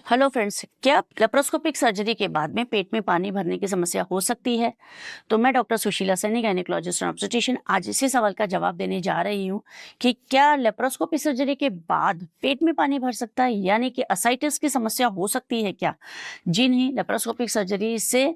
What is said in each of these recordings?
Hello friends, क्या laparoscopic surgery के बाद में पेट में पानी भरने की समस्या हो सकती है? तो मैं doctor Sushila Saini, gynaecologist and obstetrician, आज इसी सवाल का जवाब देने जा रही हूँ कि क्या लेप्रोस्कोपिक सर्जरी के बाद पेट में पानी भर सकता है, यानी कि असाइटिस की समस्या हो सकती है क्या? जी नहीं, लेप्रोस्कोपिक सर्जरी से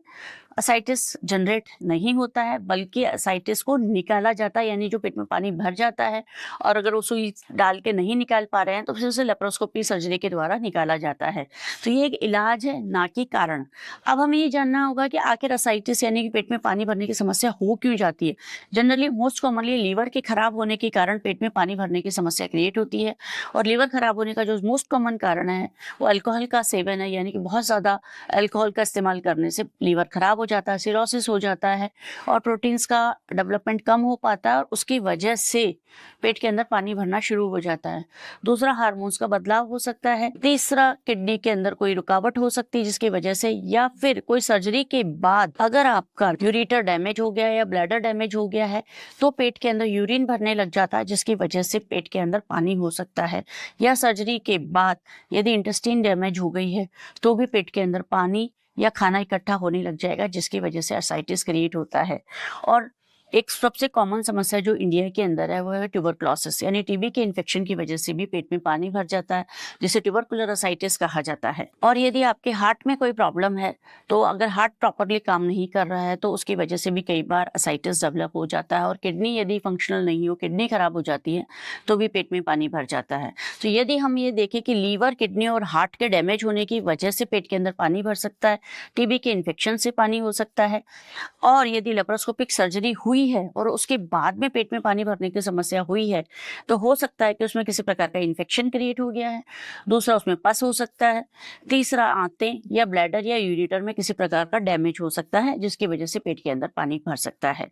असाइटिस जनरेट नहीं होता है, बल्कि असाइटिस को निकाला जाता है, यानी जो पेट में पानी भर जाता है और अगर वो सुई डाल के नहीं निकाल पा रहे हैं तो फिर उसे लेप्रोस्कोपी सर्जरी के द्वारा निकाला जाता है। तो ये एक इलाज है, ना कि कारण। अब हमें ये जानना होगा कि आखिर असाइटिस यानी कि पेट में पानी भरने की समस्या हो क्यों जाती है। जनरली मोस्ट कॉमनली लीवर के खराब होने के कारण पेट में पानी भरने की समस्या क्रिएट होती है, और लीवर खराब होने का जो मोस्ट कॉमन कारण है वो अल्कोहल का सेवन है, यानी कि बहुत ज़्यादा अल्कोहल का इस्तेमाल करने से लीवर खराब हो जाता है, सिरोसिस हो जाता है और प्रोटीन्स का डेवलपमेंट कम हो पाता है, और उसकी वजह से पेट के अंदर पानी भरना शुरू हो जाता है। दूसरा, हार्मोन्स का बदलाव हो सकता है। तीसरा, किडनी के अंदर कोई रुकावट हो सकती है जिसकी वजह से, या फिर कोई सर्जरी के बाद अगर आपका यूरेटर डैमेज हो गया है या ब्लैडर डैमेज हो गया है तो पेट के अंदर यूरिन भरने लग जाता है, जिसकी वजह से पेट के अंदर पानी हो सकता है। या सर्जरी के बाद यदि इंटेस्टाइन डैमेज हो गई है तो भी पेट के अंदर पानी या खाना इकट्ठा होने लग जाएगा, जिसकी वजह से असाइटिस क्रिएट होता है। और एक सबसे कॉमन समस्या जो इंडिया के अंदर है वो है ट्यूबरक्लोसिस, यानी टीबी के इन्फेक्शन की वजह से भी पेट में पानी भर जाता है, जिसे ट्यूबरकुलर असाइटिस कहा जाता है। और यदि आपके हार्ट में कोई प्रॉब्लम है तो अगर हार्ट प्रॉपरली काम नहीं कर रहा है तो उसकी वजह से भी कई बार असाइटिस डेवलप हो जाता है। और किडनी यदि फंक्शनल नहीं हो, किडनी खराब हो जाती है तो भी पेट में पानी भर जाता है। तो यदि हम ये देखें कि लीवर, किडनी और हार्ट के डैमेज होने की वजह से पेट के अंदर पानी भर सकता है, टीबी के इन्फेक्शन से पानी हो सकता है, और यदि लेप्रोस्कोपिक सर्जरी हुई है और उसके बाद में पेट में पानी भरने की समस्या हुई है तो हो सकता है कि उसमें किसी प्रकार का इन्फेक्शन क्रिएट हो गया है। दूसरा, उसमें पस हो सकता है। तीसरा, आंतें या ब्लैडर या यूरेटर में किसी प्रकार का डैमेज हो सकता है, जिसकी वजह से पेट के अंदर पानी भर सकता है।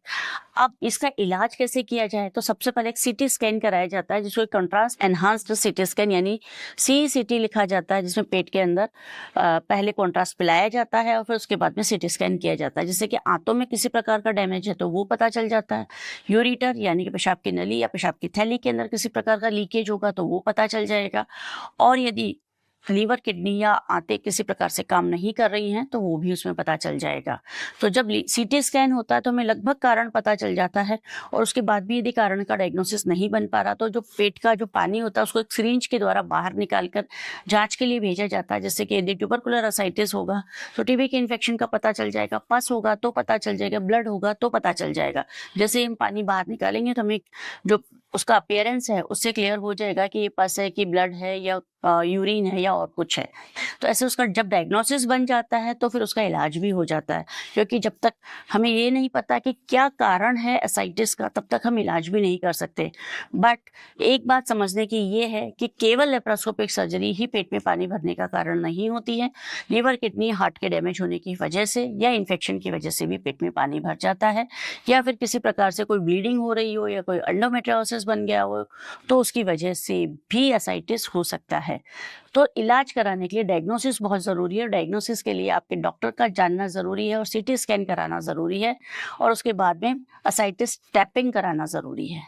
अब इसका इलाज कैसे किया जाए, तो सबसे पहले एक सीटी स्कैन कराया जाता है, जिसको कंट्रास्ट एनहांस्ड सीटी स्कैन यानी CCT लिखा जाता है, जिसमें पेट के अंदर पहले कॉन्ट्रास्ट पिलाया जाता है और फिर उसके बाद में सीटी स्कैन किया जाता है, जिससे कि आंतों में किसी प्रकार का डैमेज है तो वो पता चल जाता है। यूरेटर यानी कि पेशाब की नली या पेशाब की थैली के अंदर किसी प्रकार का लीकेज होगा तो वो पता चल जाएगा। और यदि लीवर, किडनी या आंतें किसी प्रकार से काम नहीं कर रही हैं तो वो भी उसमें पता चल जाएगा। तो जब सीटी स्कैन होता है तो हमें लगभग कारण पता चल जाता है, और उसके बाद भी यदि कारण का डायग्नोसिस नहीं बन पा रहा तो जो पेट का जो पानी होता है उसको एक सिरिंज के द्वारा बाहर निकालकर जांच के लिए भेजा जाता है, जिससे कि यदि ट्यूबरकुलर असाइटिस होगा तो टीबी के इन्फेक्शन का पता चल जाएगा, पस होगा तो पता चल जाएगा, ब्लड होगा तो पता चल जाएगा। जैसे हम पानी बाहर निकालेंगे तो हमें जो उसका अपीयरेंस है उससे क्लियर हो जाएगा कि ये पस है, कि ब्लड है, या यूरिन है, या और कुछ है। तो ऐसे उसका जब डायग्नोसिस बन जाता है तो फिर उसका इलाज भी हो जाता है, क्योंकि जब तक हमें ये नहीं पता कि क्या कारण है असाइटिस का तब तक हम इलाज भी नहीं कर सकते। बट एक बात समझने की ये है कि केवल लेप्रोस्कोपिक सर्जरी ही पेट में पानी भरने का कारण नहीं होती है। लीवर, किडनी, हार्ट के डैमेज होने की वजह से या इन्फेक्शन की वजह से भी पेट में पानी भर जाता है, या फिर किसी प्रकार से कोई ब्लीडिंग हो रही हो या कोई एंडोमेट्रियोसिस बन गया हो तो उसकी वजह से भी असाइटिस हो सकता है। तो इलाज कराने के लिए डायग्नोसिस बहुत ज़रूरी है। डायग्नोसिस के लिए आपके डॉक्टर का जानना ज़रूरी है और सीटी स्कैन कराना ज़रूरी है, और उसके बाद में असाइटिस टैपिंग कराना ज़रूरी है।